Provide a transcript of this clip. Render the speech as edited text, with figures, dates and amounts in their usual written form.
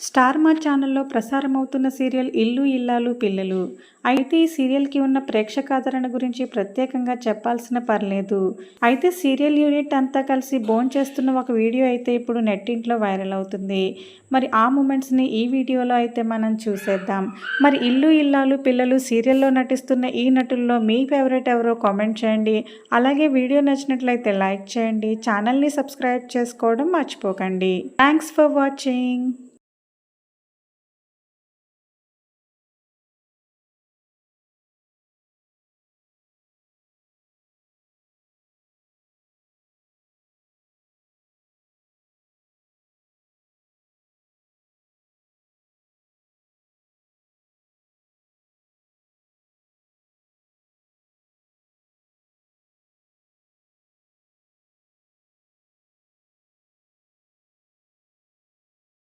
Star మా ఛానల్లో ప్రసారమవుతున్న serial ఇల్లు ఇల్లాలు పిల్లలు. అయితే ఈ సీరియల్కి ఉన్న ప్రేక్షకాదరణ గురించి ప్రత్యేకంగా చెప్పాల్సిన పర్లేదు. అయితే సీరియల్ యూనిట్ అంతా కలిసి భోంచేస్తున్న ఒక వీడియో అయితే ఇప్పుడు నెట్టింట్లో వైరల్ అవుతుంది. మరి ఆ మూమెంట్స్ని ఈ వీడియోలో అయితే మనం చూసేద్దాం. మరి ఇల్లు ఇల్లాలు పిల్లలు సీరియల్లో నటిస్తున్న ఈ నటుల్లో మీ ఫేవరెట్ ఎవరో కామెంట్ చేయండి. అలాగే వీడియో నచ్చినట్లయితే లైక్ చేయండి. ఛానల్ని సబ్స్క్రైబ్ చేసుకోవడం మర్చిపోకండి. Thanks for watching.